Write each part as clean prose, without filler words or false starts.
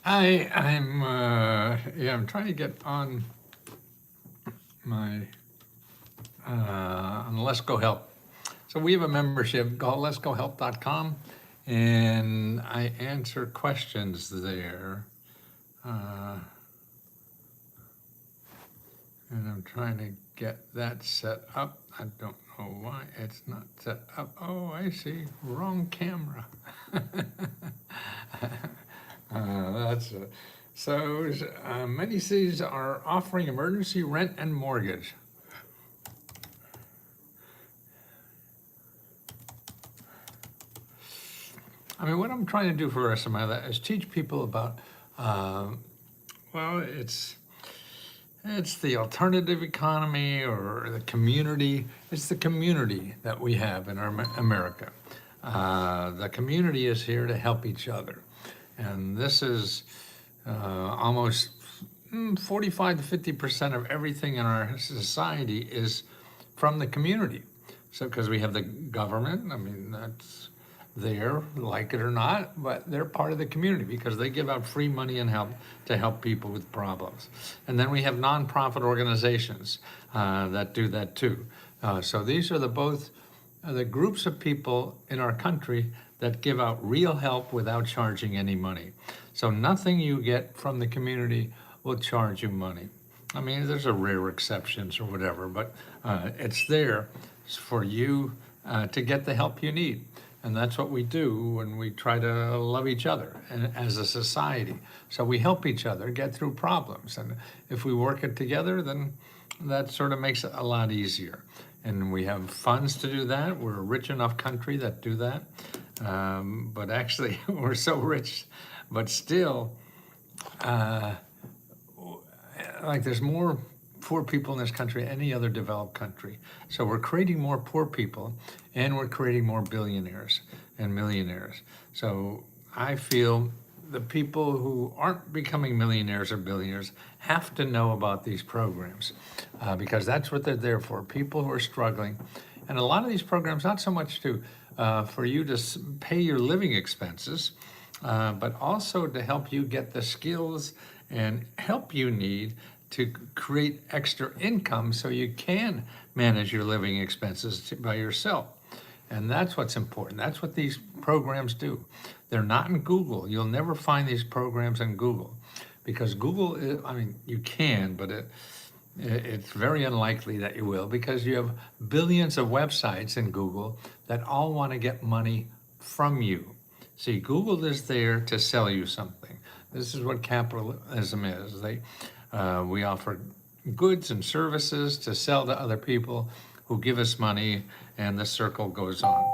I'm trying to get on my on Let's Go Help. So we have a membership called letsgohelp.com, and I answer questions there. And I'm trying to get that set up. I don't know why it's not set up. Oh, I see. Wrong camera. That's it. So many cities are offering emergency rent and mortgage. I mean, what I'm trying to do for the rest of my life is teach people about, well, it's the alternative economy or the community. It's the community that we have in our America. The community is here to help each other. And this is almost 45 to 50% of everything in our society is from the community. So, because we have the government, I mean, that's there, like it or not, but they're part of the community because they give out free money and help to help people with problems. And then we have nonprofit organizations that do that too. So these are both the groups of people in our country that give out real help without charging any money. So nothing you get from the community will charge you money. I mean, there's a rare exceptions or whatever, but it's there for you to get the help you need. And that's what we do when we try to love each other and as a society. So we help each other get through problems. And if we work it together, then that sort of makes it a lot easier. And we have funds to do that. We're a rich enough country that do that. But actually, we're so rich, but still, like there's more poor people in this country than any other developed country. So we're creating more poor people and we're creating more billionaires and millionaires. So I feel the people who aren't becoming millionaires or billionaires have to know about these programs because that's what they're there for, people who are struggling. And a lot of these programs, not so much for you to pay your living expenses, but also to help you get the skills and help you need to create extra income so you can manage your living expenses by yourself. And that's what's important. That's what these programs do. They're not in Google. You'll never find these programs in Google because Google, I mean, you can, but it's very unlikely that you will because you have billions of websites in Google that all want to get money from you. See, Google is there to sell you something. This is what capitalism is. We offer goods and services to sell to other people who give us money, and the circle goes on.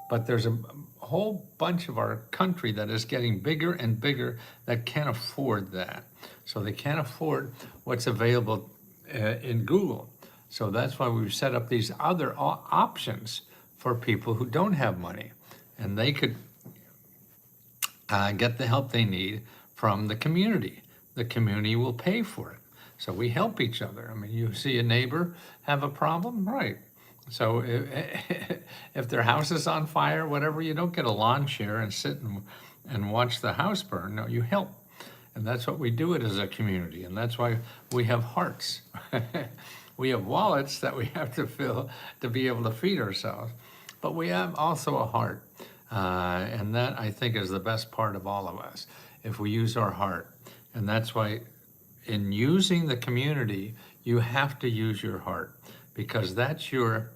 But there's a whole bunch of our country that is getting bigger and bigger that can't afford that. So they can't afford what's available in Google. So that's why we've set up these other options for people who don't have money, and they could get the help they need from the community. The community will pay for it. So we help each other. I mean, you see a neighbor have a problem, right? So if their house is on fire, whatever, you don't get a lawn chair and sit and watch the house burn. No, you help. And that's what we do it as a community. And that's why we have hearts. We have wallets that we have to fill to be able to feed ourselves. But we have also a heart. And that, I think, is the best part of all of us, if we use our heart. And that's why in using the community, you have to use your heart because that's your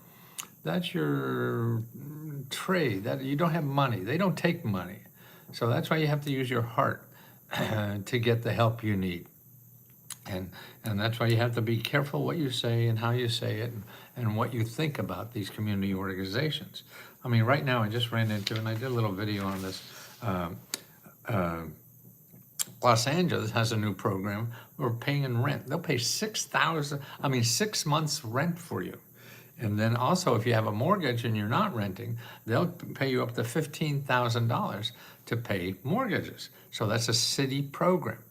trade. That you don't have money. They don't take money. So that's why you have to use your heart to get the help you need. And that's why you have to be careful what you say and how you say it and what you think about these community organizations. I mean, right now I just ran into, and I did a little video on this, Los Angeles has a new program where we're paying in rent. They'll pay 6 months rent for you. And then also if you have a mortgage and you're not renting, they'll pay you up to $15,000 to pay mortgages. So that's a city program.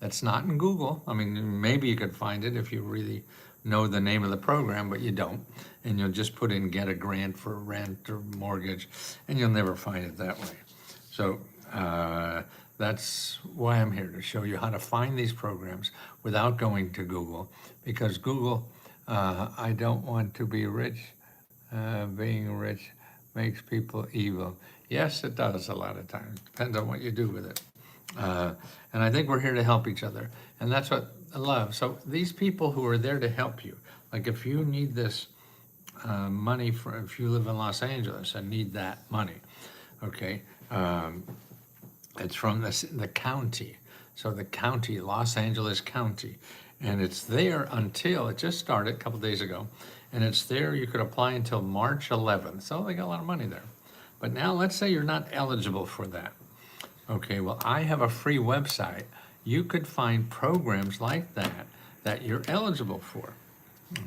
That's not in Google. I mean, maybe you could find it if you really know the name of the program, but you don't. And you'll just put in get a grant for rent or mortgage, and you'll never find it that way. So that's why I'm here, to show you how to find these programs without going to Google, because Google, I don't want to be rich. Being rich makes people evil. Yes, it does a lot of times. Depends on what you do with it. And I think we're here to help each other. And that's what I love. So these people who are there to help you, like if you need this money for, if you live in Los Angeles and need that money, okay, it's from the county. So the county, Los Angeles County, and it's there until, it just started a couple days ago, and it's there, you could apply until March 11th. So they got a lot of money there. But now let's say you're not eligible for that. Okay, well, I have a free website. You could find programs like that that you're eligible for,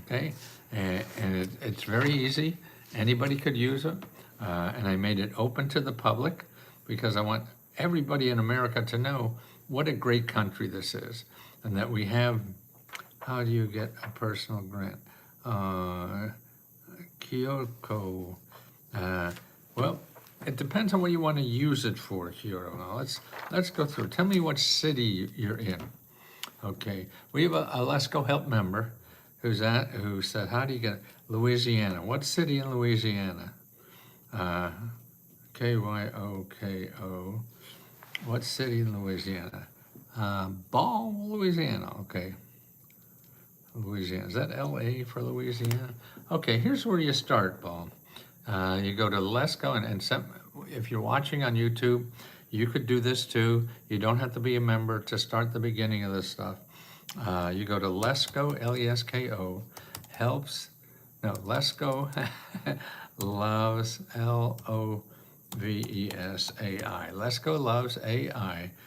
okay? And it's very easy. Anybody could use it. And I made it open to the public because I want everybody in America to know what a great country this is, and that we have, how do you get a personal grant? Kyoko, well, it depends on what you want to use it for, Kyoto. Now let's go through. Tell me what city you're in. Okay, we have a Let's Go Help member who said, how do you get Louisiana? What city in Louisiana? Kyoko. What city in Louisiana? Ball, Louisiana. Okay. Louisiana. Is that LA for Louisiana? Okay, here's where you start, Ball. You go to Let's Go, and if you're watching on YouTube, you could do this too. You don't have to be a member to start the beginning of this stuff. You go to Let's Go, L-E-S-K-O, helps, no, Let's Go loves, L-O-V-E-S-A-I, Let's Go loves AI.com/pay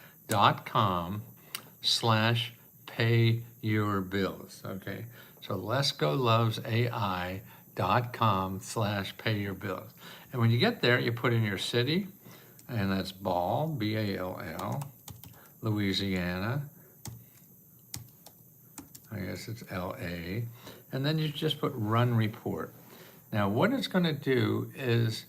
your bills, okay? So Let's Go loves AI.com/pay your bills. And when you get there, you put in your city, and that's Ball, B-A-L-L, Louisiana. I guess it's L-A. And then you just put run report. Now what it's gonna do is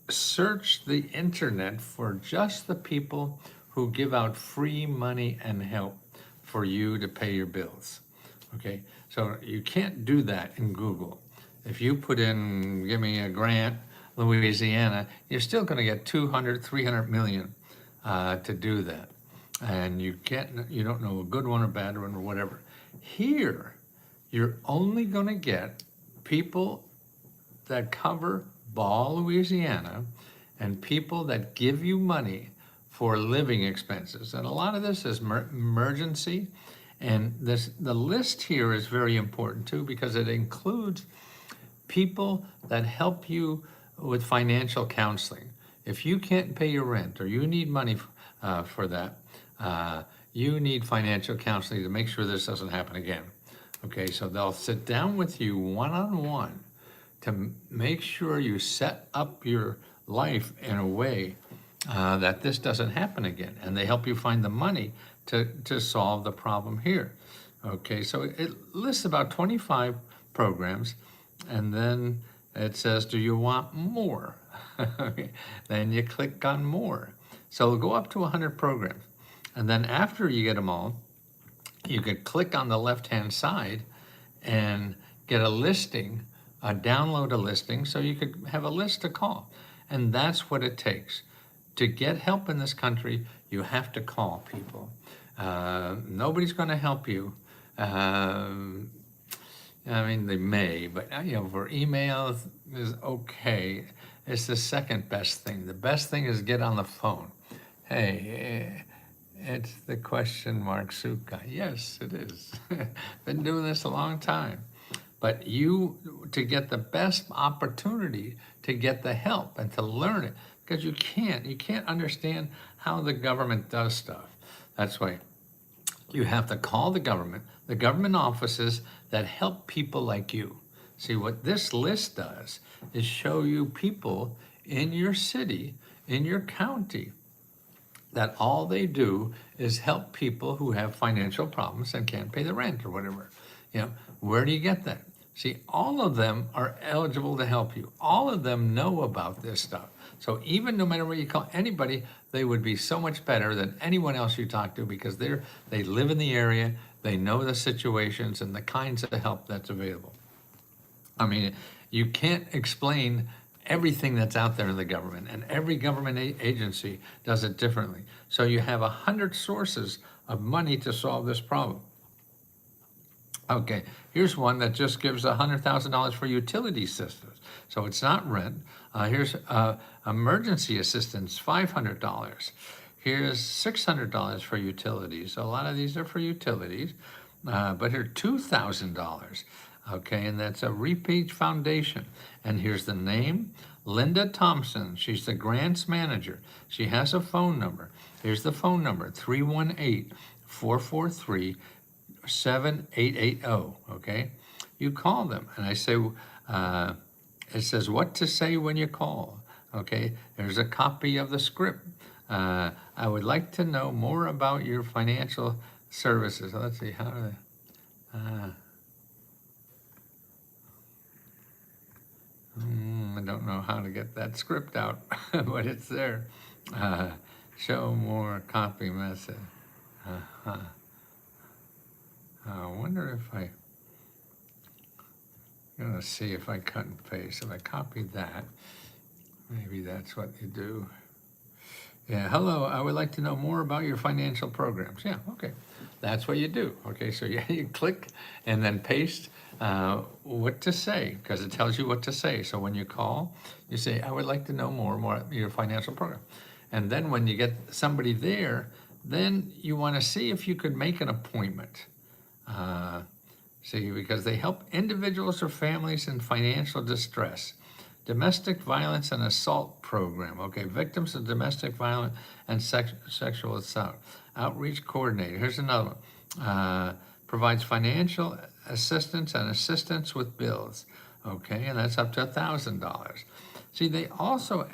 search the internet for just the people who give out free money and help for you to pay your bills, okay? So you can't do that in Google. If you put in, give me a grant, Louisiana, you're still gonna get 200, 300 million to do that. And you don't know a good one or bad one or whatever. Here, you're only gonna get people that cover Ball, Louisiana, and people that give you money for living expenses. And a lot of this is emergency. And the list here is very important too, because it includes people that help you with financial counseling. If you can't pay your rent or you need money for that, you need financial counseling to make sure this doesn't happen again. Okay, so they'll sit down with you one-on-one to make sure you set up your life in a way that this doesn't happen again. And they help you find the money to solve the problem here. Okay, so it lists about 25 programs, and then it says, do you want more? Then you click on more. So it'll go up to 100 programs. And then after you get them all, you can click on the left-hand side and get a listing, download a listing, so you could have a list to call. And that's what it takes. To get help in this country, you have to call people. Nobody's gonna help you. I mean, they may, but for emails is okay. It's the second best thing. The best thing is get on the phone. Hey, it's the question mark Suka. Yes, it is. Been doing this a long time. But to get the best opportunity to get the help and to learn it, because you can't understand how the government does stuff. That's why you have to call the government offices that help people like you. See, what this list does is show you people in your city, in your county, that all they do is help people who have financial problems and can't pay the rent or whatever. Where do you get that? See, all of them are eligible to help you. All of them know about this stuff. So even no matter what you call anybody, they would be so much better than anyone else you talk to because they live in the area, they know the situations and the kinds of help that's available. I mean, you can't explain everything that's out there in the government, and every government agency does it differently. So you have 100 sources of money to solve this problem. Okay, here's one that just gives $100,000 for utility systems. So it's not rent. Here's emergency assistance, $500. Here's $600 for utilities. A lot of these are for utilities, but here $2,000. Okay, and that's a Repeat Foundation. And here's the name, Linda Thompson. She's the grants manager. She has a phone number. Here's the phone number, 318-443-7880, okay? You call them, and I say, it says what to say when you call, okay? There's a copy of the script. I would like to know more about your financial services. Let's see, how do they, I don't know how to get that script out, but it's there. Show more copy message. I wonder if I'm gonna see if I cut and paste. If I copy that, maybe that's what you do. Yeah, hello, I would like to know more about your financial programs. Yeah, okay, that's what you do. Okay, so you click and then paste what to say, because it tells you what to say. So when you call, you say, I would like to know more about your financial program. And then when you get somebody there, then you want to see if you could make an appointment. See, because they help individuals or families in financial distress. Domestic violence and assault program, okay, victims of domestic violence and sexual assault. Outreach coordinator, here's another one. Provides financial assistance and assistance with bills, okay, and that's up to $1,000. See, they also,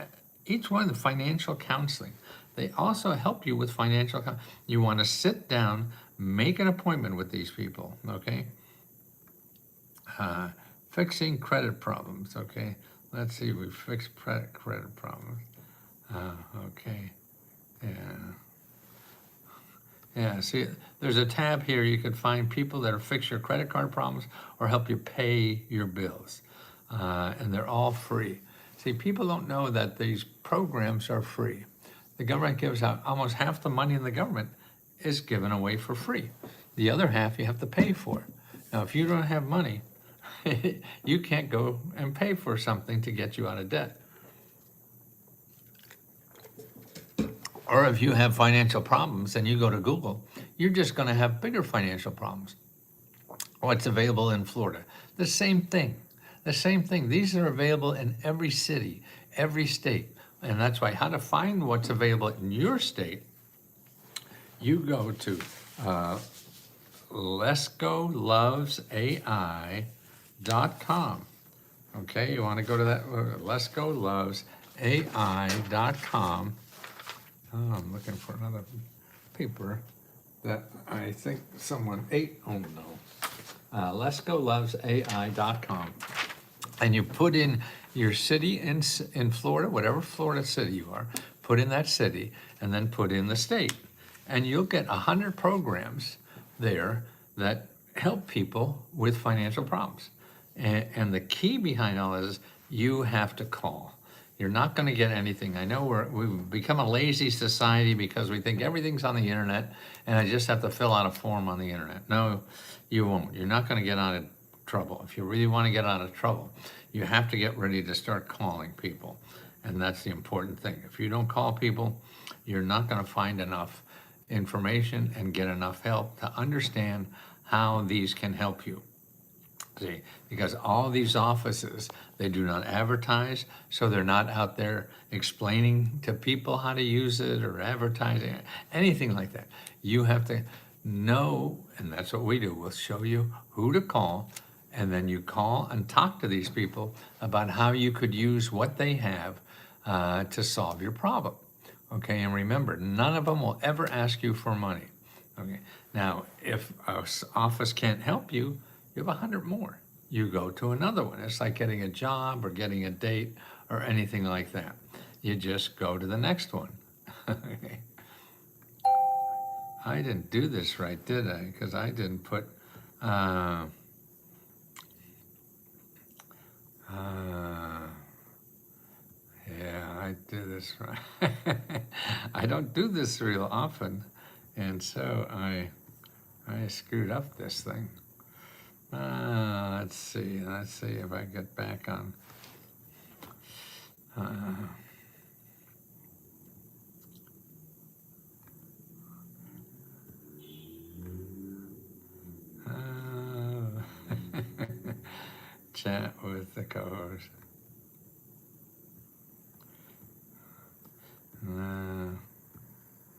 each one of the financial counseling, they also help you with financial, you want to sit down, make an appointment with these people, okay? Fixing credit problems, okay? Let's see, we fixed credit problems. Okay, yeah. Yeah, see, there's a tab here. You can find people that'll fix your credit card problems or help you pay your bills. And they're all free. See, people don't know that these programs are free. The government gives out almost half the money in the government is given away for free. The other half you have to pay for. Now, if you don't have money, you can't go and pay for something to get you out of debt. Or if you have financial problems and you go to Google, you're just going to have bigger financial problems. What's available in Florida? The same thing. The same thing. These are available in every city, every state. And that's why how to find what's available in your state, you go to LescoLovesAI.com. Okay, you want to go to that, LescoLovesAI.com. Oh, I'm looking for another paper that I think someone ate. Oh no. LescoLovesAI.com. And you put in your city in Florida, whatever Florida city you are, put in that city and then put in the state. And you'll get 100 programs there that help people with financial problems. And the key behind all this is you have to call. You're not going to get anything. I know we've become a lazy society because we think everything's on the internet and I just have to fill out a form on the internet. No, you won't. You're not going to get out of trouble. If you really want to get out of trouble, you have to get ready to start calling people. And that's the important thing. If you don't call people, you're not going to find enough information and get enough help to understand how these can help you. See, because all these offices, they do not advertise, so they're not out there explaining to people how to use it or advertising, anything like that. You have to know, and that's what we do. We'll show you who to call, and then you call and talk to these people about how you could use what they have to solve your problem. Okay, and remember, none of them will ever ask you for money. Okay, now, if an office can't help you, you have 100 more. you go to another one. It's like getting a job or getting a date or anything like that. You just go to the next one. Okay. I didn't do this right, did I? Because I didn't put, uh, yeah, I do this right. I don't do this real often, and so I screwed up this thing. Let's see if I get back on. Chat with the co-host.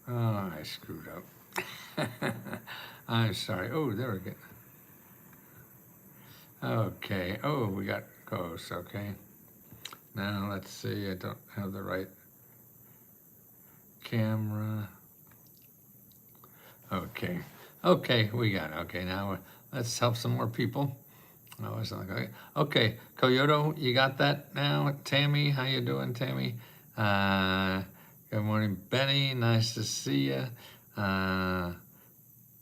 Oh, I screwed up. I'm sorry. Oh, there we go. Okay. Oh, we got co-hosts. Okay. Now let's see. I don't have the right camera. Okay. Okay, we got it. Okay, now let's help some more people. Oh, it's not okay. Okay, Coyote, you got that now? Tammy, how you doing, Tammy? Good morning, Benny. Nice to see you.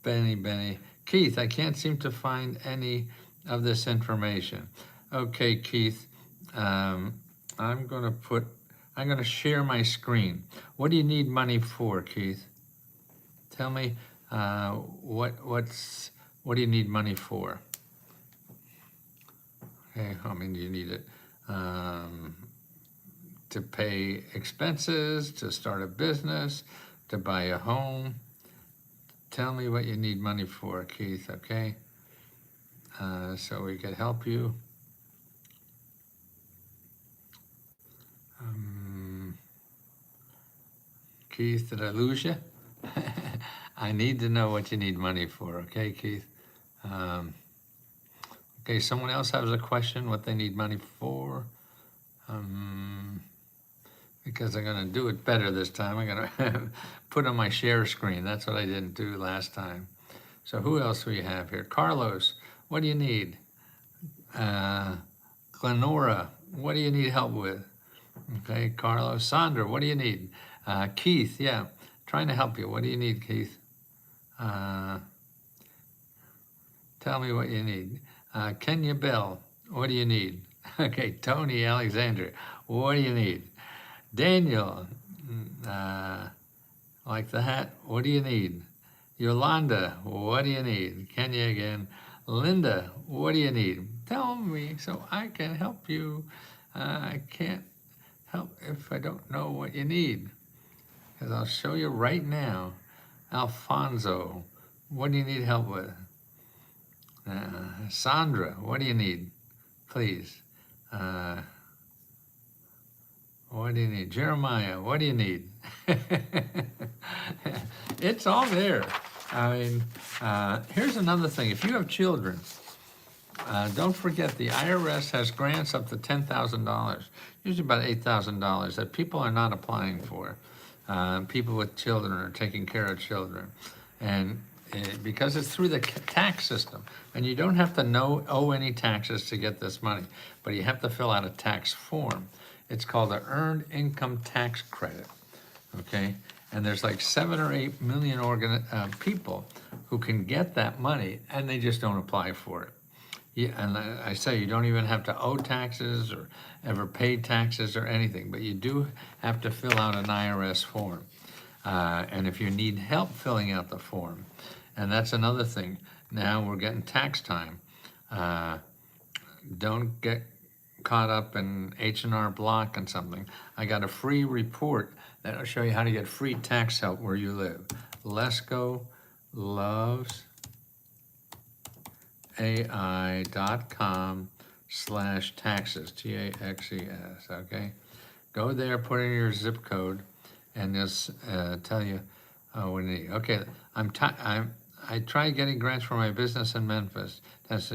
Benny. Keith, I can't seem to find any of this information. Okay, Keith, I'm gonna share my screen. What do you need money for, Keith? Tell me, what do you need money for? Okay, I mean, do you need it to pay expenses, to start a business, to buy a home? Tell me what you need money for, Keith, okay? So we could help you. Keith, did I lose you? I need to know what you need money for, okay, Keith? Okay, someone else has a question, what they need money for? Because I'm gonna do it better this time. I'm gonna put on my share screen. That's what I didn't do last time. So who else do we have here? Carlos, what do you need? Glenora, what do you need help with? Okay, Carlos. Sandra, what do you need? Keith, yeah, trying to help you. What do you need, Keith? Tell me what you need. Kenya Bell, what do you need? Okay, Tony Alexander, what do you need? Daniel, like the hat, what do you need? Yolanda, what do you need? Kenya again. Linda, what do you need? Tell me so I can help you. I can't help if I don't know what you need. Because I'll show you right now. Alfonso, what do you need help with? Sandra, what do you need? Please. What do you need? Jeremiah, what do you need? It's all there. I mean, here's another thing. If you have children, don't forget the IRS has grants up to $10,000, usually about $8,000 that people are not applying for. People with children are taking care of children. And because it's through the tax system, and you don't have to owe any taxes to get this money, but you have to fill out a tax form. It's called an Earned Income Tax Credit, okay? And there's like 7 or 8 million people who can get that money, and they just don't apply for it. Yeah, and I say you don't even have to owe taxes or ever pay taxes or anything, but you do have to fill out an IRS form. And if you need help filling out the form, and that's another thing, now we're getting tax time. Don't get caught up in H&R Block and something. I got a free report that'll show you how to get free tax help where you live. Lesko loves AI.com/taxes, TAXES, okay? Go there, put in your zip code, and just tell you what you need. Okay, I tried getting grants for my business in Memphis. That's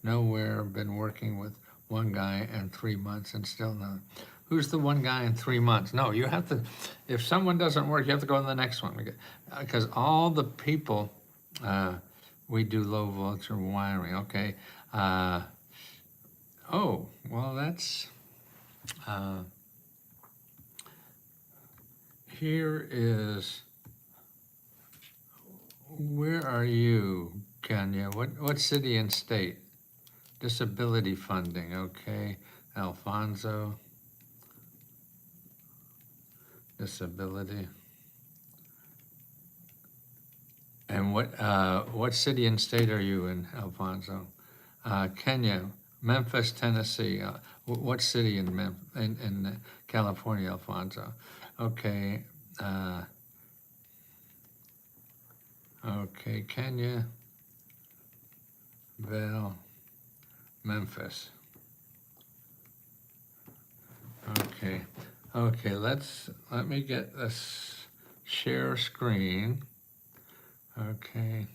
nowhere. Been working with one guy in 3 months and still none. Who's the one guy in 3 months? No, you have to, if someone doesn't work, you have to go to the next one. Because all the people, we do low voltage wiring, okay? Oh, well, that's, here is, where are you, Kenya? What city and state? Disability funding, okay. Alfonso, disability. And what city and state are you in, Alfonso? Kenya, Memphis, Tennessee. What city in California, Alfonso? Okay. Okay, Kenya, Val, Memphis. Okay. Okay, let me get this share screen. Okay.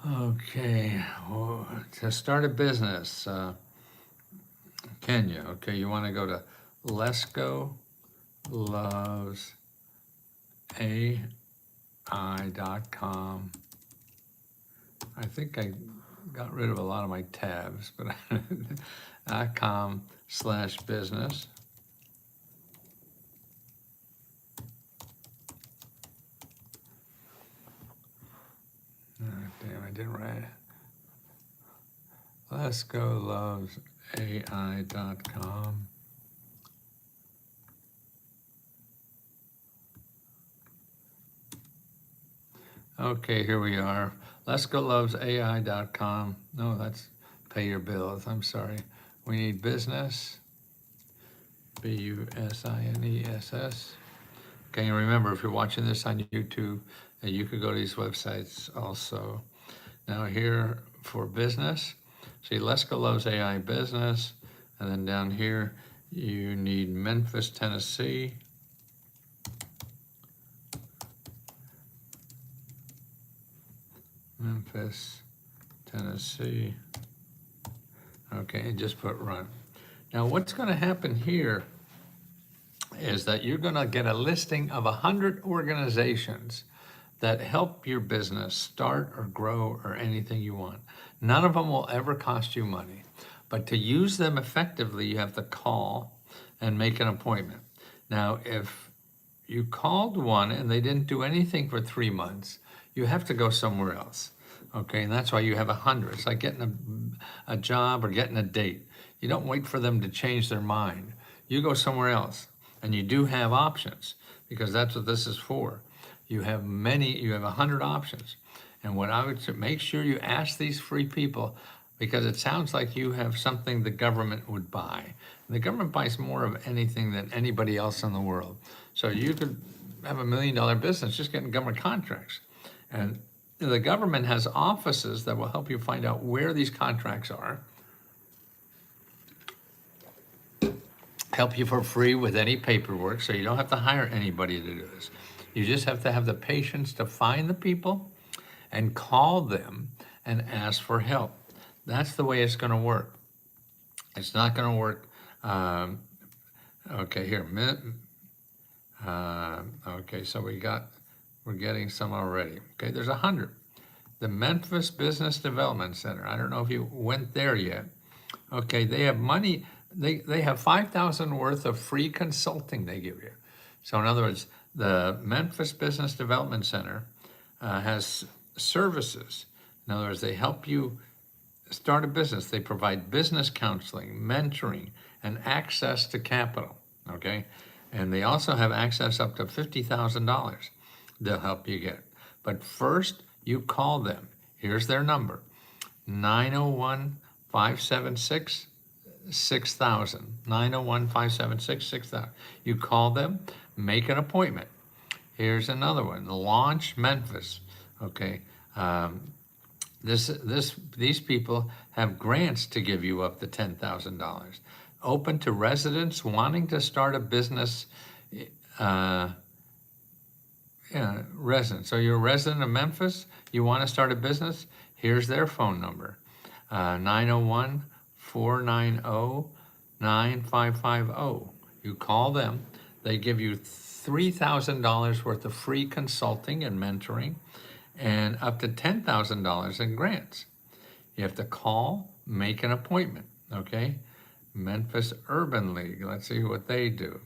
Okay, well, to start a business, Kenya, okay, you want to go to Lesco Loves AI.com. I think I got rid of a lot of my tabs, but .com/business. Oh, damn, I didn't write it. Lesco Loves AI.com. Okay, here we are. Lesco Loves AI.com. No, that's pay your bills. I'm sorry. We need business. BUSINESS. Okay, and remember, if you're watching this on YouTube, you could go to these websites also. Now here for business, see Lesco Loves AI Business, and then down here you need Memphis, Tennessee. Memphis, Tennessee. Okay, and just put run. Now what's going to happen here is that you're going to get a listing of 100 organizations that help your business start or grow or anything you want. None of them will ever cost you money, but to use them effectively, you have to call and make an appointment. Now, if you called one and they didn't do anything for 3 months, you have to go somewhere else. Okay, and that's why you have 100. It's like getting a job or getting a date. You don't wait for them to change their mind. You go somewhere else, and you do have options because that's what this is for. You have 100 options. And what I would say, make sure you ask these free people, because it sounds like you have something the government would buy. The government buys more of anything than anybody else in the world. So you could have $1 million business just getting government contracts. And the government has offices that will help you find out where these contracts are, help you for free with any paperwork, so you don't have to hire anybody to do this. You just have to have the patience to find the people and call them and ask for help. That's the way it's going to work. It's not going to work. Okay, here. Okay, so we're getting some already. Okay, there's 100. The Memphis Business Development Center. I don't know if you went there yet. Okay, they have money. They have 5,000 worth of free consulting they give you. So in other words, the Memphis Business Development Center has services. In other words, they help you start a business. They provide business counseling, mentoring, and access to capital, okay? And they also have access up to $50,000 they'll help you get. But first, you call them. Here's their number, 901-576-6000, 901-576-6000. You call them, make an appointment. Here's another one, Launch Memphis, okay? These people have grants to give you up to $10,000. Open to residents wanting to start a business, resident. So you're a resident of Memphis, you want to start a business, here's their phone number, 901-490-9550. You call them, they give you $3,000 worth of free consulting and mentoring, and up to $10,000 in grants. You have to call, make an appointment, okay? Memphis Urban League, let's see what they do.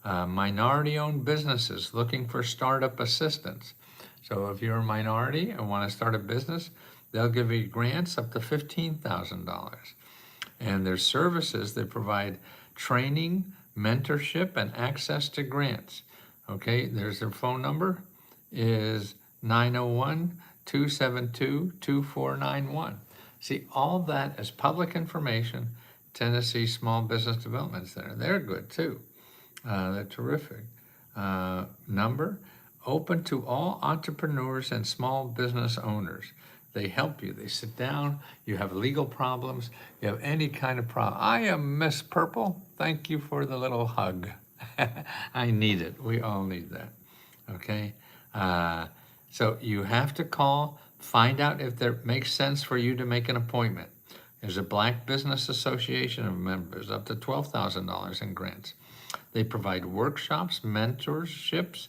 Minority-owned businesses looking for startup assistance. So if you're a minority and want to start a business, they'll give you grants up to $15,000. And their services, they provide training, mentorship, and access to grants. Okay, there's their phone number is 901-272-2491. See, all that is public information. Tennessee Small Business Development Center, they're good too. They're terrific. Number, open to all entrepreneurs and small business owners. They help you. They sit down. You have legal problems. You have any kind of problem. I am Miss Purple. Thank you for the little hug. I need it. We all need that. Okay? So you have to call, find out if it makes sense for you to make an appointment. There's a Black Business Association of members, up to $12,000 in grants. They provide workshops, mentorships,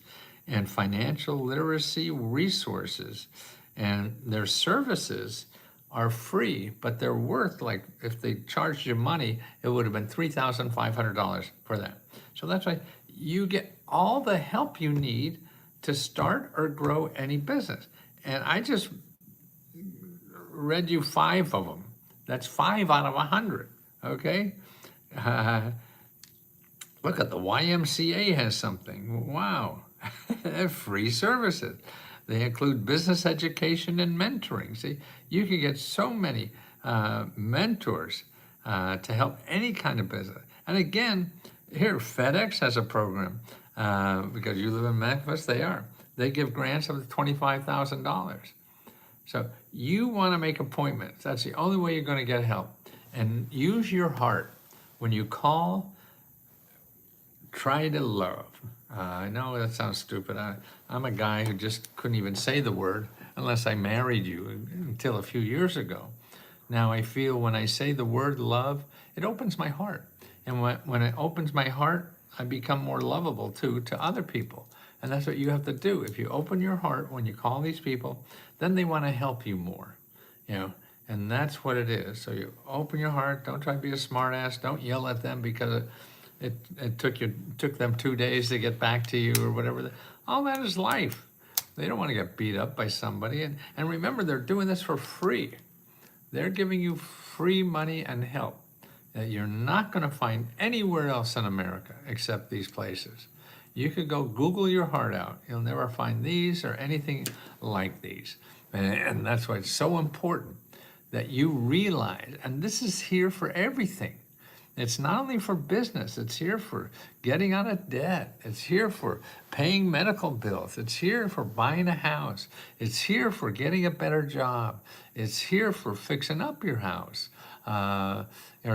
and financial literacy resources. And their services are free, but they're worth, like, if they charged you money, it would have been $3,500 for that. So that's why you get all the help you need to start or grow any business. And I just read you 5 of them. That's 5 out of 100, okay? Look at the YMCA has something. Wow, free services. They include business education and mentoring. See, you can get so many mentors to help any kind of business. And again, here, FedEx has a program because you live in Memphis, they give grants up to $25,000. So you want to make appointments. That's the only way you're going to get help. And use your heart. When you call, try to love. I know that sounds stupid. I'm a guy who just couldn't even say the word unless I married you until a few years ago. Now I feel when I say the word love, it opens my heart. And when it opens my heart, I become more lovable too to other people. And that's what you have to do. If you open your heart when you call these people, then they want to help you more, you know, and that's what it is. So you open your heart, don't try to be a smart ass, don't yell at them because it took them 2 days to get back to you or whatever. All that is life. They don't want to get beat up by somebody. And remember, they're doing this for free. They're giving you free money and help that you're not going to find anywhere else in America except these places. You could go Google your heart out. You'll never find these or anything like these. And that's why it's so important that you realize, and this is here for everything. It's not only for business, it's here for getting out of debt. It's here for paying medical bills. It's here for buying a house. It's here for getting a better job. It's here for fixing up your house or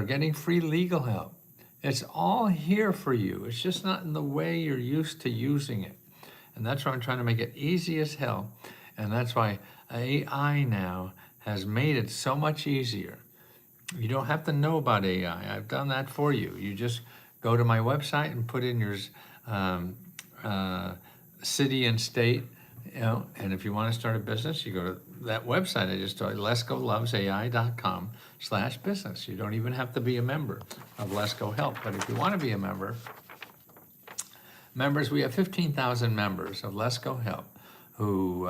getting free legal help. It's all here for you. It's just not in the way you're used to using it. And that's why I'm trying to make it easy as hell. And that's why AI now has made it so much easier. You don't have to know about AI. I've done that for you. You just go to my website and put in your city and state, you know, and if you want to start a business, you go to that website I just told you, lesgolovesai.com/business. You don't even have to be a member of Let's Go Help, but if you want to be a member, we have 15,000 members of Let's Go Help who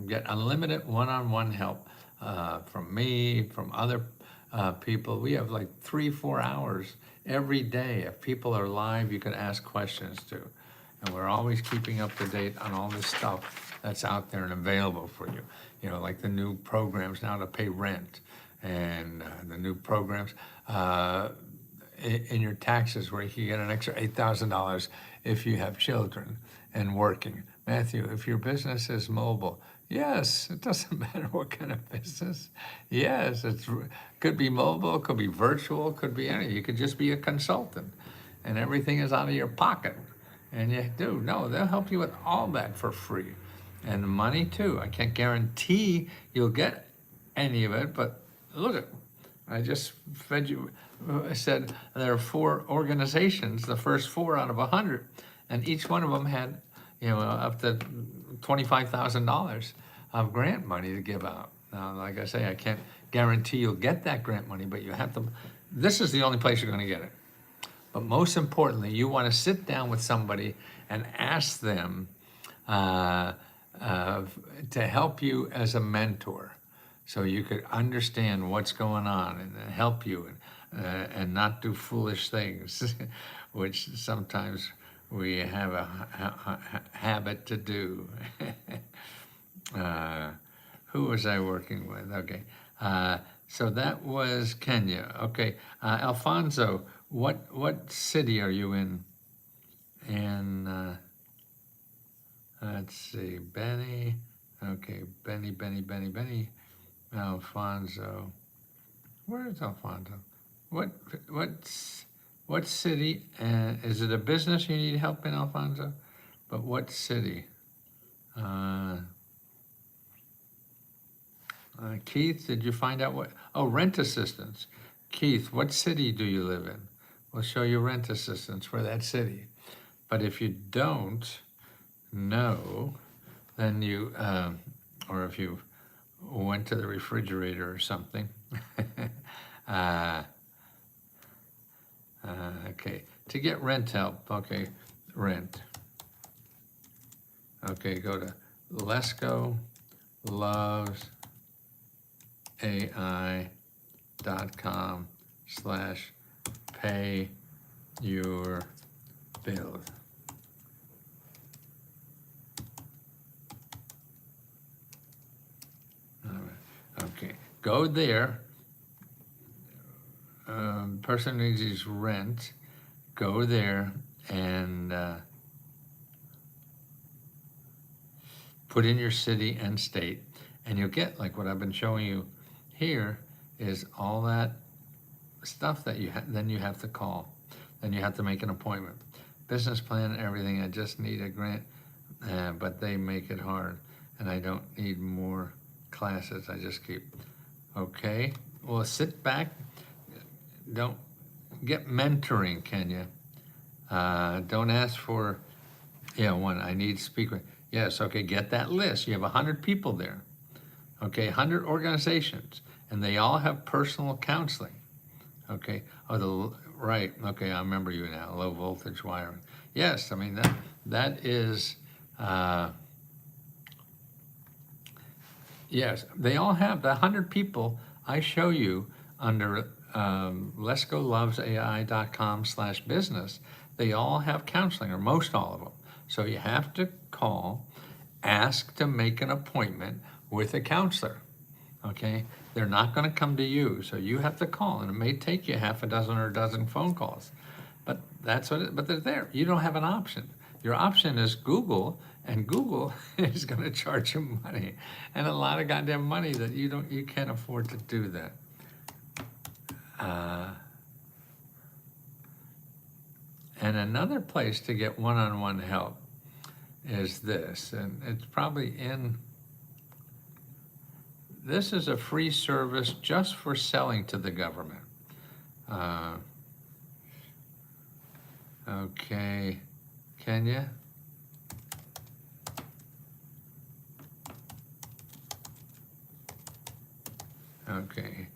get unlimited one-on-one help from me, from other people. We have like 3-4 hours every day. If people are live, you can ask questions to. And we're always keeping up to date on all this stuff that's out there and available for you. You know, like the new programs now to pay rent and the new programs in your taxes where you can get an extra $8,000 if you have children and working. Matthew, if your business is mobile, yes, it doesn't matter what kind of business. Yes, it could be mobile, it could be virtual, it could be anything. You could just be a consultant and everything is out of your pocket. And you do, no, they'll help you with all that for free. And money too. I can't guarantee you'll get any of it, but look at, I just fed you, I said there are 4 organizations, the first 4 out of 100, and each one of them had, you know, up to $25,000 of grant money to give out. Now, like I say, I can't guarantee you'll get that grant money, but you have to, this is the only place you're gonna get it. But most importantly, you wanna sit down with somebody and ask them uh, to help you as a mentor, so you could understand what's going on and help you and not do foolish things, which sometimes we have a habit to do. Who was I working with? Okay. So that was Kenya. Okay. Alfonso, what city are you in? And let's see, Benny. Okay, Benny. Alfonso. Where is Alfonso? What what city? Is it a business you need help in, Alfonso? But what city? Keith, did you find out what? Oh, rent assistance. Keith, what city do you live in? We'll show you rent assistance for that city. But if you don't know, then you, or if you went to the refrigerator or something. Okay, to get rent help, okay, rent. Okay, go to LescoLovesAI.com/pay your bill. Okay, go there. Person needs his rent. Go there and put in your city and state, and you'll get, like what I've been showing you here, is all that stuff that then you have to call. Then you have to make an appointment. Business plan and everything, I just need a grant, but they make it hard, and I don't need more classes, I just keep, okay? Well, sit back, don't get mentoring, Kenya. Don't ask for, one, I need speaker. Yes, okay, get that list. You have 100 people there, okay, 100 organizations, and they all have personal counseling, okay? Oh, right, okay, I remember you now, low voltage wiring. Yes, I mean, that is, yes, they all have, the 100 people I show you under LescoLovesAI.com/business, they all have counseling, or most all of them. So you have to call, ask to make an appointment with a counselor, okay? They're not gonna come to you, so you have to call, and it may take you half a dozen or a dozen phone calls. But but they're there. You don't have an option. Your option is Google, and Google is gonna charge you money, and a lot of goddamn money that you can't afford to do that. And another place to get one-on-one help is this, and it's probably this is a free service just for selling to the government. Okay, Kenya? Okay,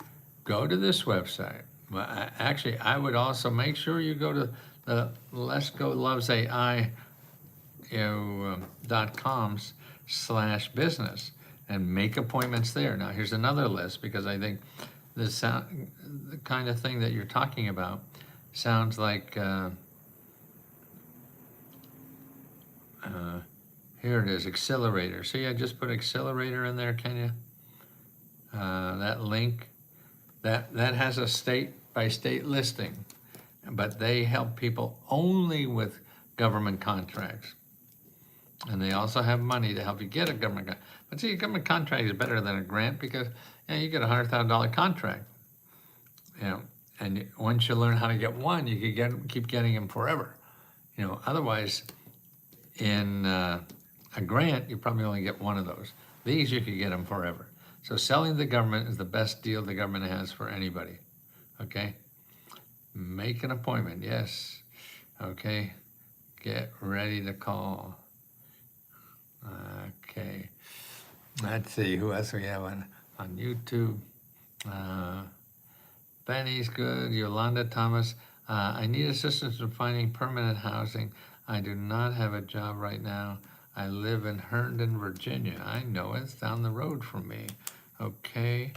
go to this website. Well, actually, I would also make sure you go to the LescoLovesAI.com/business and make appointments there. Now, here's another list, because I think the kind of thing that you're talking about sounds like, here it is, Accelerator. See, I just put Accelerator in there, Kenya. That link, that has a state-by-state listing, but they help people only with government contracts. And they also have money to help you get a government contract. But see, a government contract is better than a grant, because you get a $100,000 contract. And once you learn how to get one, you can keep getting them forever. Otherwise, in a grant, you probably only get one of those. These, you could get them forever. So selling to the government is the best deal the government has for anybody, okay? Make an appointment, yes. Okay, get ready to call. Okay, let's see, who else we have on? on YouTube. Benny's good. Yolanda Thomas. I need assistance in finding permanent housing. I do not have a job right now. I live in Herndon, Virginia. I know it's down the road from me. Okay.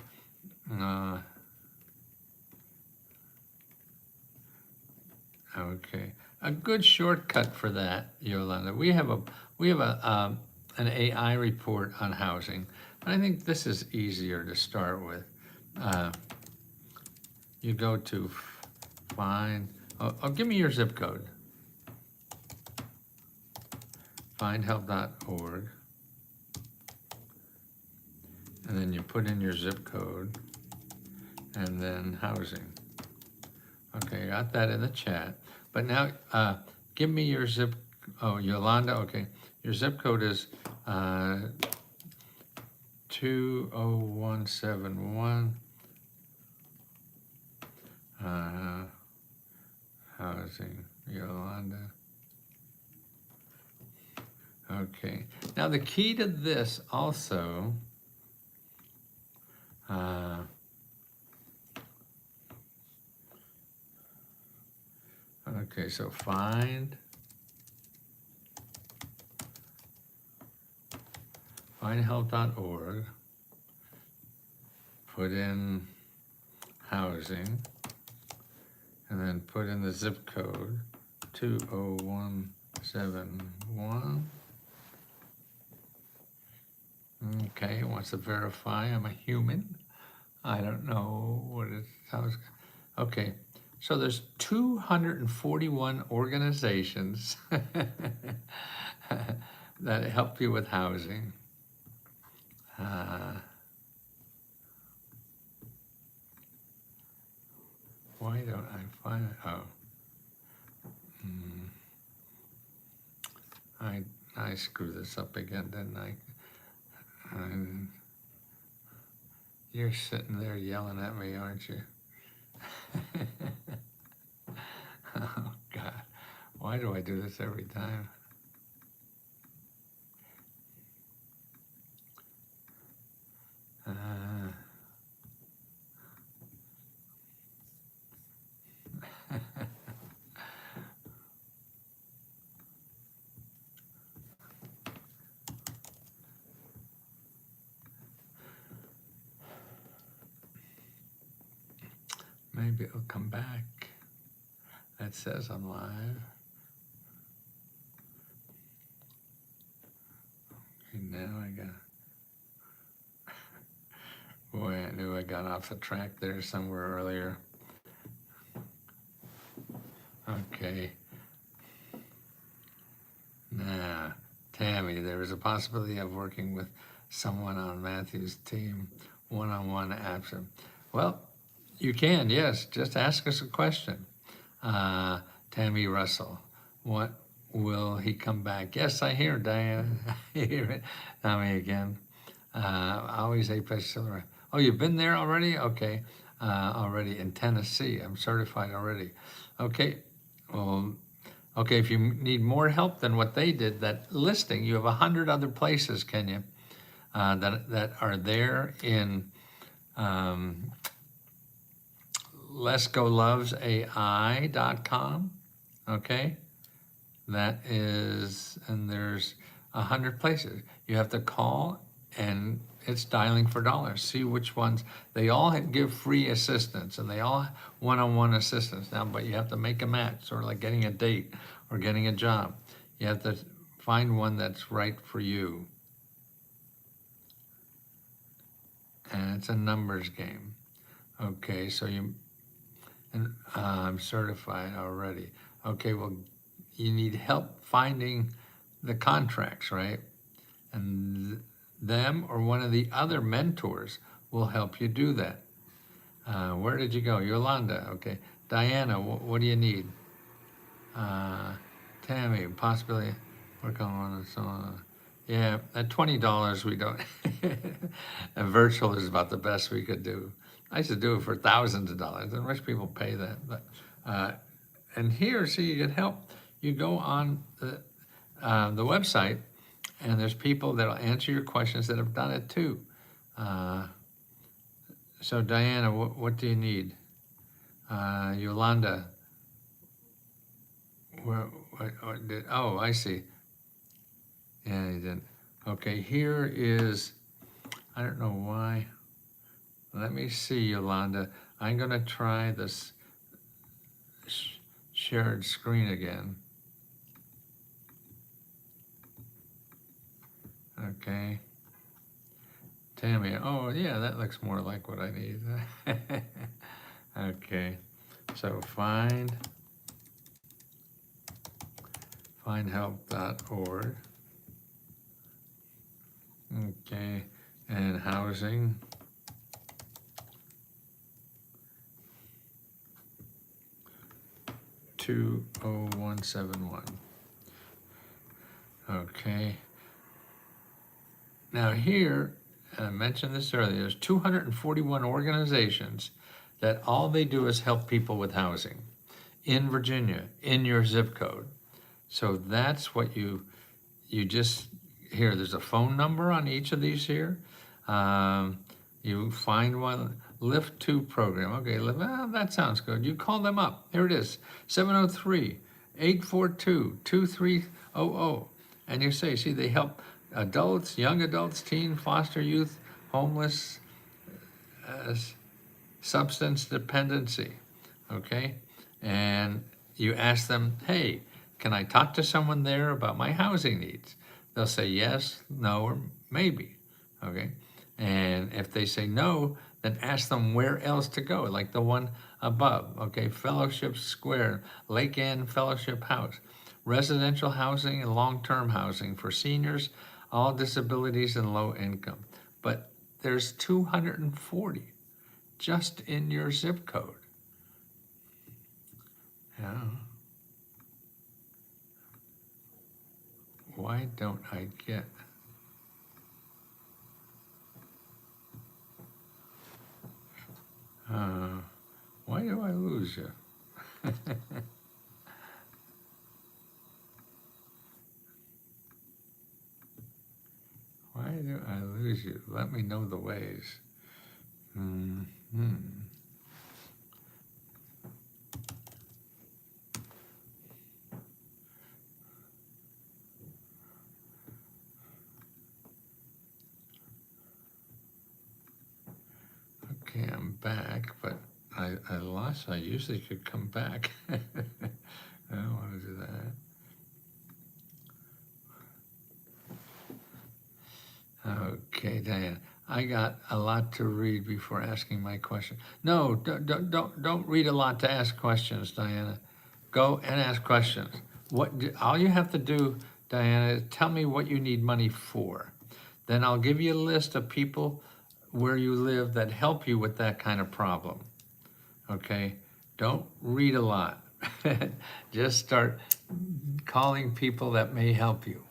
Okay. A good shortcut for that, Yolanda. We have an AI report on housing. I think this is easier to start with. You go to find, give me your zip code. Findhelp.org. And then you put in your zip code and then housing. Okay, got that in the chat. But now, give me your Yolanda, okay. Your zip code is 20171. Housing, Yolanda. Okay, now the key to this also, okay, so findhelp.org, put in housing, and then put in the zip code 20171. Okay, it wants to verify I'm a human. I don't know what it sounds. Okay, so there's 241 organizations that help you with housing. Why don't I find it? Oh. I screwed this up again, didn't I? You're sitting there yelling at me, aren't you? Oh, God. Why do I do this every time? Maybe it'll come back. That says I'm live. Okay, now I got. Boy, I knew I got off the track there somewhere earlier. Okay. Nah, Tammy, there is a possibility of working with someone on Matthew's team, one-on-one absent. Well, you can, yes. Just ask us a question. Tammy Russell, what will he come back? Yes, I hear Diana. I hear it. Tommy again. Always a pleasure. Oh, you've been there already? Okay. Already in Tennessee. I'm certified already. Okay. Well, okay, if you need more help than what they did, that listing, you have 100 other places, Kenya, that are there in LesGoLovesAI.com, okay? That is, and there's 100 places. You have to call and it's dialing for dollars. See which ones, they all give free assistance and they all one-on-one assistance now, but you have to make a match, sort of like getting a date or getting a job. You have to find one that's right for you. And it's a numbers game. Okay, so I'm certified already. Okay, well, you need help finding the contracts, right? And them or one of the other mentors will help you do that. Where did you go? Yolanda, okay. Diana, what do you need? Tammy, possibly work on one and so on. Yeah, at $20 we don't, and virtual is about the best we could do. I used to do it for thousands of dollars, and rich people pay that. But and here, so you get help. You go on the website, and there's people that'll answer your questions that have done it too. So Diana, what do you need? Yolanda, what did, oh, I see. Yeah, you didn't. Okay, here is, I don't know why. Let me see, Yolanda. I'm gonna try this shared screen again. Okay. Tammy, oh yeah, that looks more like what I need. Okay, so findhelp.org. Okay, and housing. $20171. Okay. Now here, and I mentioned this earlier, there's 241 organizations that all they do is help people with housing in Virginia, in your zip code. So that's what you just, here, there's a phone number on each of these here. You find one, Lift 2 program. Okay, that sounds good. You call them up. Here it is, 703-842-2300. And you say, see, they help adults, young adults, teen, foster youth, homeless, substance dependency, okay? And you ask them, hey, can I talk to someone there about my housing needs? They'll say yes, no, or maybe, okay? And if they say no, then ask them where else to go, like the one above, okay? Fellowship Square, Lake Ann Fellowship House, residential housing and long-term housing for seniors, all disabilities and low income. But there's 240 just in your zip code. Yeah. Why don't I get? Why do I lose you? Why do I lose you? Let me know the ways. Okay, I'm back, but I lost. I usually could come back. I don't want to do that. Okay, Diane, I got a lot to read before asking my question. No, don't read a lot to ask questions, Diana. Go and ask questions. All you have to do, Diana, is tell me what you need money for. Then I'll give you a list of people where you live that help you with that kind of problem. Okay? Don't read a lot. Just start calling people that may help you.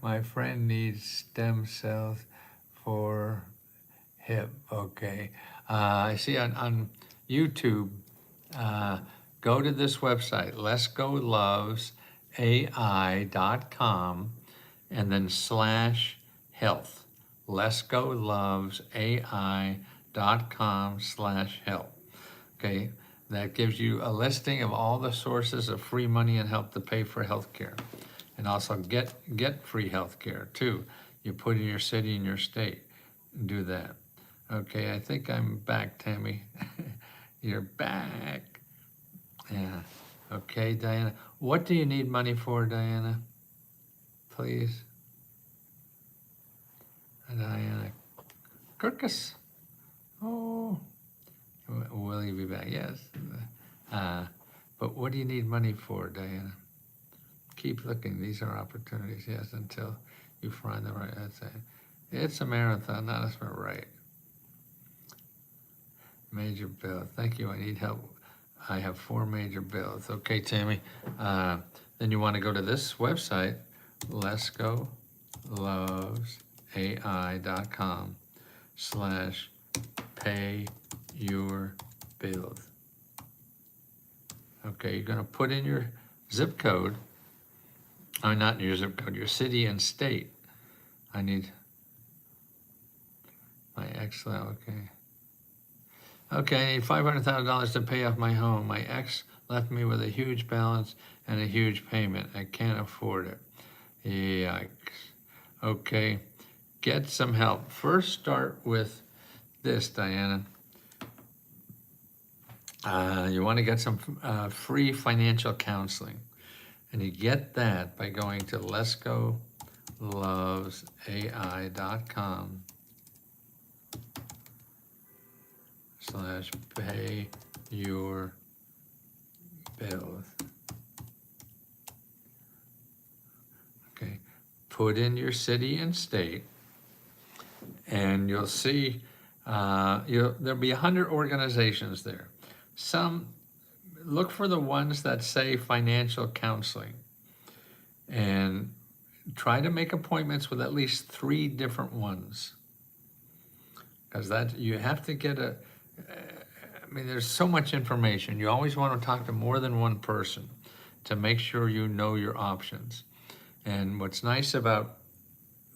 My friend needs stem cells for hip. Okay. I see on YouTube, go to this website, letsgolovesai.com, and then /health. letsgolovesai.com/health. Okay, that gives you a listing of all the sources of free money and help to pay for health care. And also get free health care too. You put in your city and your state and do that. Okay, I think I'm back, Tammy. You're back. Yeah. Okay, Diana. What do you need money for, Diana? Please. Diana Kirkus. Oh, will you be back? Yes. But what do you need money for, Diana? Keep looking. These are opportunities, yes, until you find the right. That's it. It's a marathon, not a sprint, right? Major bill. Thank you. I need help. I have 4 major bills. Okay, Tammy. Then you want to go to this website, letsgolovesai.com/pay your bills. Okay, you're going to put in your zip code. Oh, not your zip code, your city and state. I need, My ex, okay. Okay, I need $500,000 to pay off my home. My ex left me with a huge balance and a huge payment. I can't afford it. Yikes. Okay, get some help. First, start with this, Diana. You want to get some free financial counseling. And you get that by going to LescoLovesAI.com/pay your bills. Okay, put in your city and state, and you'll see there'll be 100 organizations there. Look for the ones that say financial counseling, and try to make appointments with at least 3 different ones, because that you have to get I mean, there's so much information. You always want to talk to more than one person to make sure you know your options. And what's nice about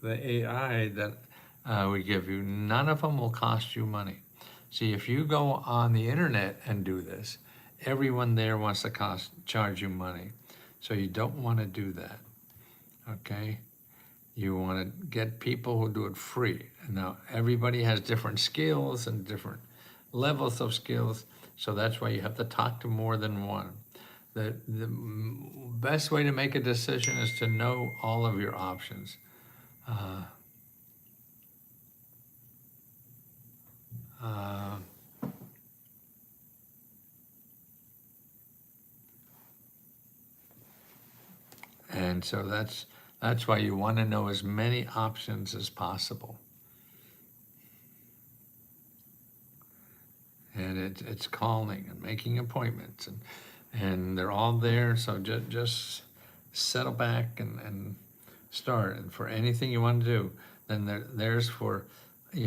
the AI that we give you, none of them will cost you money. See, if you go on the internet and do this, everyone there wants to charge you money. So you don't want to do that, okay? You want to get people who do it free. Now, everybody has different skills and different levels of skills, so that's why you have to talk to more than one. The best way to make a decision is to know all of your options. And so that's why you want to know as many options as possible. And it's calling and making appointments, and they're all there. So just settle back and start. And for anything you want to do, then there's for, if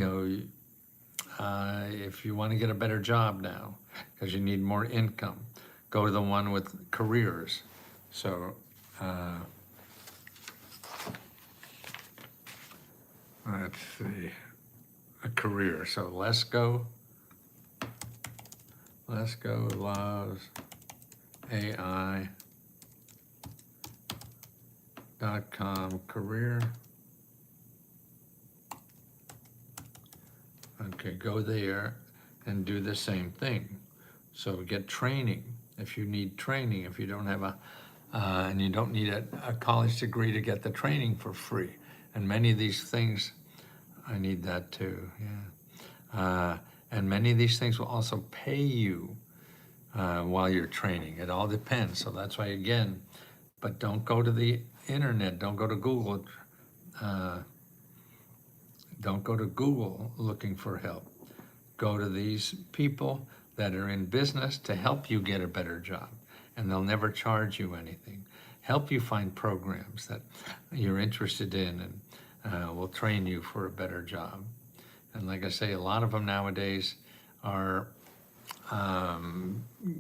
you want to get a better job now because you need more income, go to the one with careers. So let's see, a career. So Lesko loves AI.com career. Okay, go there and do the same thing. So get training if you need training, if you don't have and you don't need a college degree to get the training for free. And many of these things, I need that too, yeah. And many of these things will also pay you while you're training. It all depends. So that's why, again, but don't go to the internet. Don't go to Google. Don't go to Google looking for help. Go to these people that are in business to help you get a better job. And they'll never charge you anything. Help you find programs that you're interested in, and will train you for a better job. And like I say, a lot of them nowadays are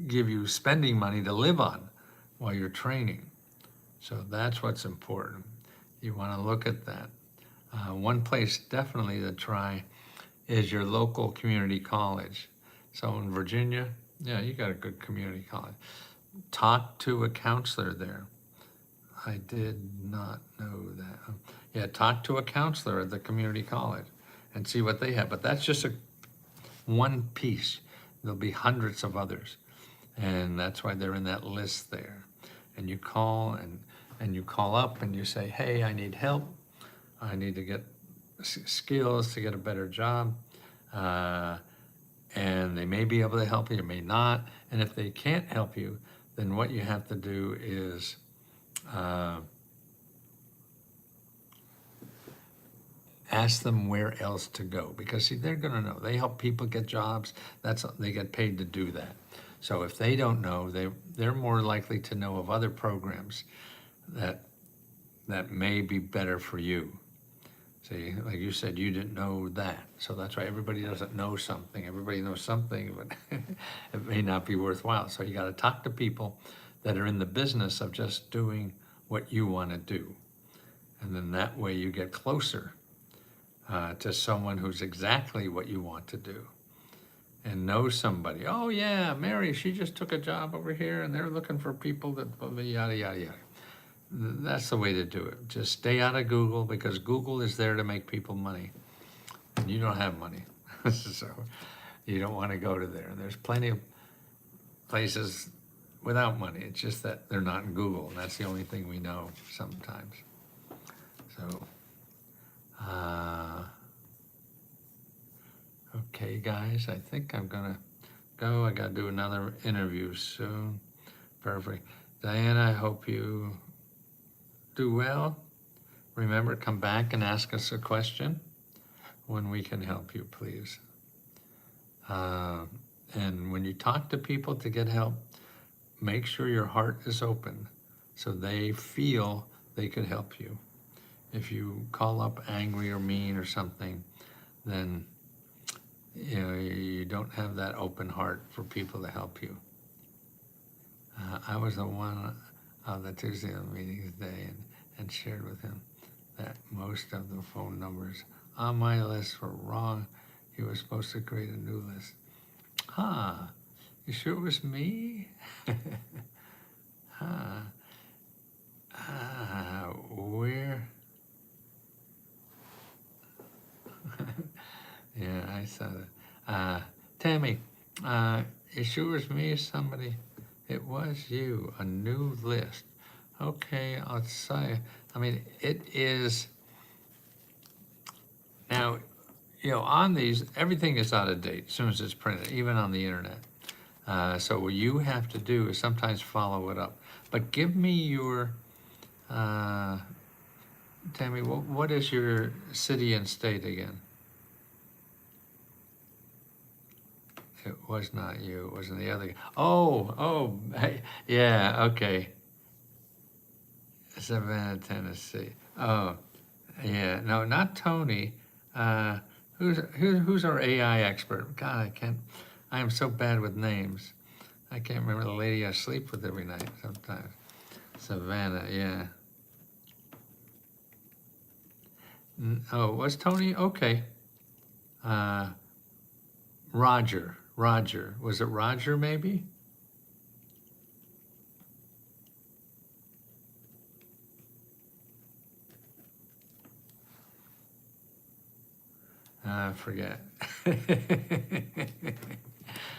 give you spending money to live on while you're training. So that's what's important. You want to look at that. One place definitely to try is your local community college. So in Virginia, yeah, you got a good community college. Talk to a counselor there. I did not know that. Yeah, talk to a counselor at the community college and see what they have. But that's just one piece. There'll be hundreds of others. And that's why they're in that list there. And you call and you call up and you say, hey, I need help. I need to get skills to get a better job. And they may be able to help you, may not. And if they can't help you, then what you have to do is ask them where else to go, because see, they're going to know. They help people get jobs. They get paid to do that. So if they don't know, they're more likely to know of other programs that may be better for you. See, like you said, you didn't know that. So that's why everybody doesn't know something. Everybody knows something, but it may not be worthwhile. So you got to talk to people that are in the business of just doing what you want to do. And then that way you get closer to someone who's exactly what you want to do and know somebody. Oh yeah, Mary, she just took a job over here and they're looking for people that yada, yada, yada. That's the way to do it. Just stay out of Google because Google is there to make people money. And you don't have money. So you don't want to go to there. There's plenty of places without money. It's just that they're not in Google, and that's the only thing we know sometimes. So, okay, guys, I think I'm gonna go. I gotta do another interview soon. Perfect. Diana, I hope you do well. Remember, come back and ask us a question when we can help you, please. And when you talk to people to get help, make sure your heart is open so they feel they could help you. If you call up angry or mean or something, then you don't have that open heart for people to help you. I was the one on the Tuesday meetings day and shared with him that most of the phone numbers on my list were wrong. He was supposed to create a new list. Huh, you sure it was me? Huh. Where? Yeah, I saw that. Tammy, it sure was me or somebody? It was you, a new list. Okay, I'll say, I mean, it is, now, on these, everything is out of date as soon as it's printed, even on the internet. So what you have to do is sometimes follow it up. But give me your, Tammy, what is your city and state again? It was not you, it wasn't the other guy. Oh, yeah, okay. Savannah, Tennessee. Oh, yeah, no, not Tony. Who's our AI expert? God, I am so bad with names. I can't remember the lady I sleep with every night sometimes. Savannah, yeah. Oh, was Tony? Okay. Roger. Was it Roger maybe? I forget.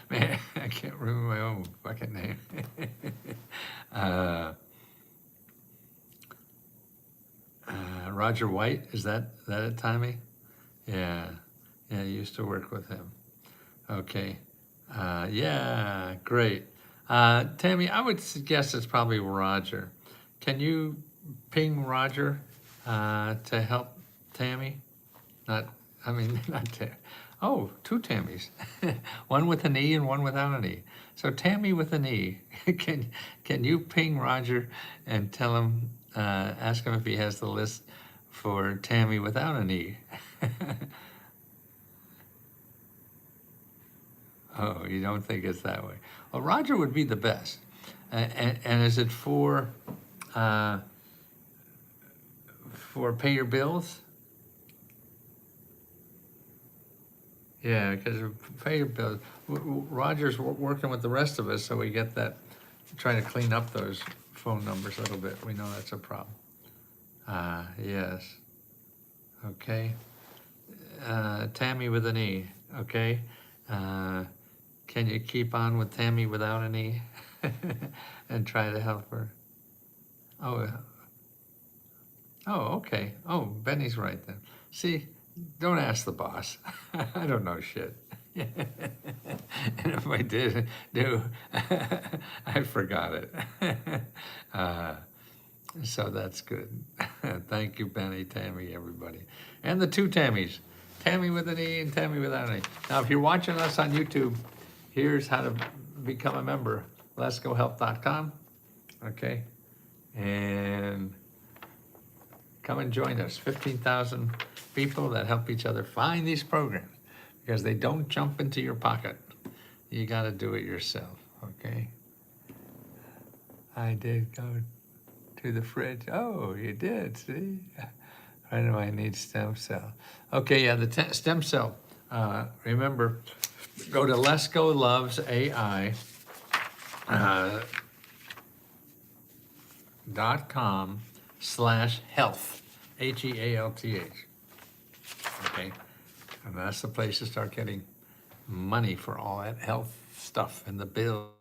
Man, I can't remember my own fucking name. Roger White, is that it, Tommy? Yeah, I used to work with him. Okay, yeah, great. Tammy, I would suggest it's probably Roger. Can you ping Roger to help Tammy? Not Tammy. Oh, two Tammys. One with an E and one without an E. So Tammy with an E. Can you ping Roger and tell him, ask him if he has the list for Tammy without an E? Oh, you don't think it's that way? Well, Roger would be the best. And is it for pay your bills? Yeah, because pay your bills. Roger's working with the rest of us, so we get that, trying to clean up those phone numbers a little bit. We know that's a problem. Yes. Okay. Tammy with an E, okay? Can you keep on with Tammy without an E and try to help her? Oh, okay. Oh, Benny's right then. See, don't ask the boss. I don't know shit. And if I did do, I forgot it. So that's good. Thank you, Benny, Tammy, everybody. And the two Tammys, Tammy with an E and Tammy without an E. Now, if you're watching us on YouTube, here's how to become a member, letsgohelp.com, okay? And come and join us, 15,000 people that help each other find these programs because they don't jump into your pocket. You gotta do it yourself, okay? I did go to the fridge. Oh, you did, see? Why do I need stem cell? Okay, yeah, the stem cell. Remember, go to Lesko Loves AI .com/health, HEALTH. Okay, and that's the place to start getting money for all that health stuff and the bill.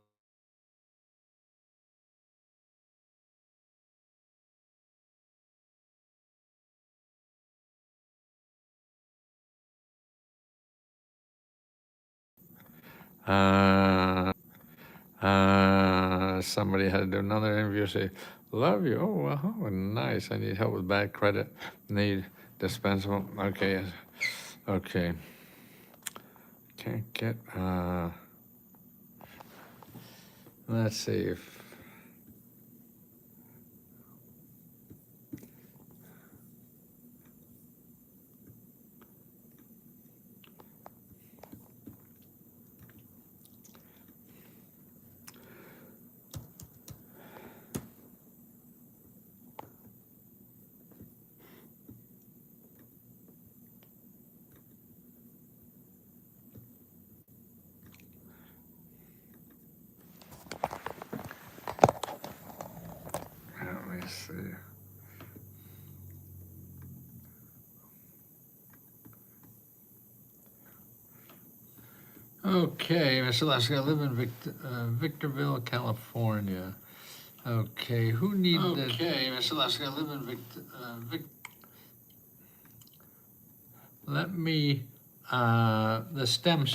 Somebody had to do another interview, say, love you. Oh, well, oh, nice. I need help with bad credit. Need dispensable. Okay. Okay. Can't get, let's see if, let me see. Okay, Mr. Lesko, I live in Victorville, California. Okay, who needed? Okay, Mr. Lesko, I live in Let me, the stem.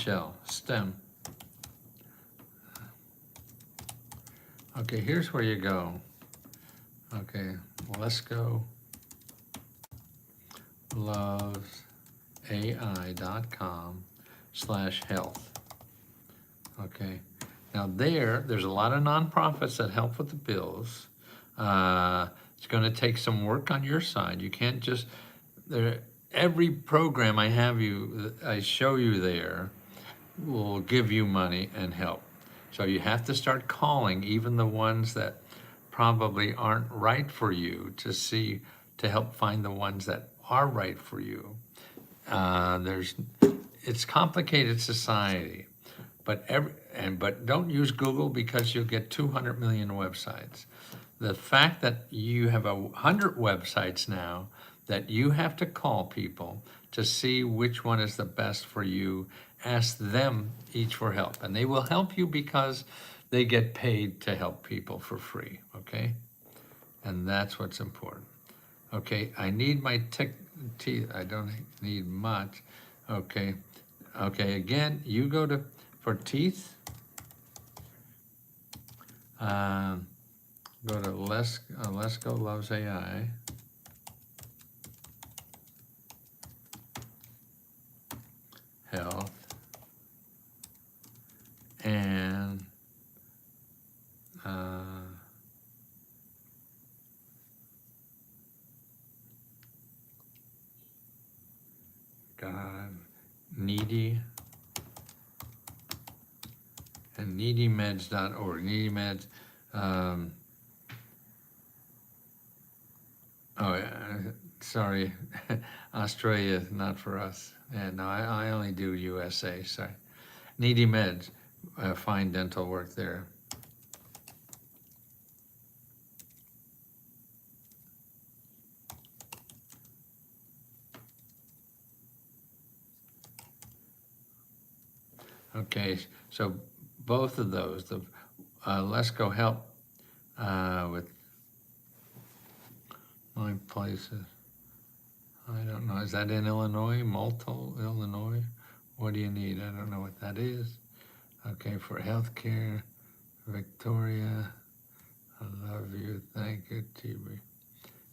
Okay, here's where you go. Okay, Lesko Loves AI.com/health. Okay, now there's a lot of nonprofits that help with the bills. It's going to take some work on your side. You can't just every program I show you there will give you money and help. So you have to start calling even the ones that probably aren't right for you to help find the ones that are right for you. It's complicated society, but don't use Google because you'll get 200 million websites. The fact that you have 100 websites now that you have to call people to see which one is the best for you, ask them each for help, and they will help you because they get paid to help people for free, okay? And that's what's important. Okay, I need my teeth. I don't need much. Okay, again, you go for teeth, go to Lesko Loves AI. Health. And God, needy, and needymeds.org. Needy Meds. Sorry, Australia is not for us. Yeah, no, I only do USA, sorry. Needy Meds, fine dental work there. Okay, so both of those, the Lesko help with my places. I don't know, is that in Illinois, Malta, Illinois? What do you need? I don't know what that is. Okay, for healthcare, Victoria, I love you, thank you, TV.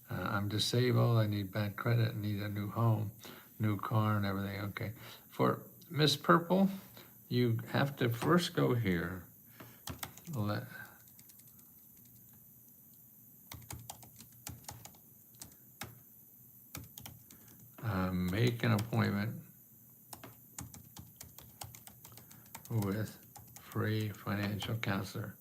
I'm disabled, I need bad credit, I need a new home, new car and everything, okay. For Miss Purple, you have to first go here. Make an appointment with free financial counselor.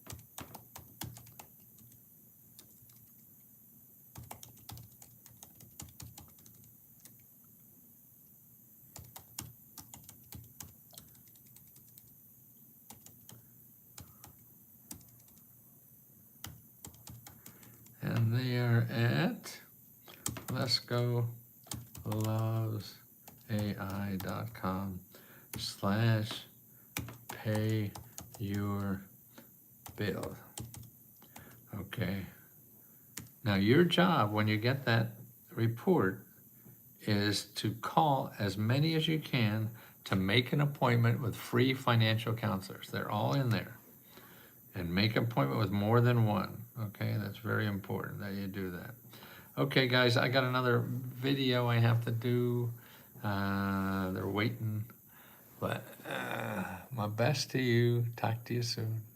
they are at LesGoLovesAI.com/pay your bill. Okay. Now your job when you get that report is to call as many as you can to make an appointment with free financial counselors. They're all in there. And make an appointment with more than one. Okay, that's very important that you do that. Okay, guys, I got another video I have to do. They're waiting. But my best to you. Talk to you soon.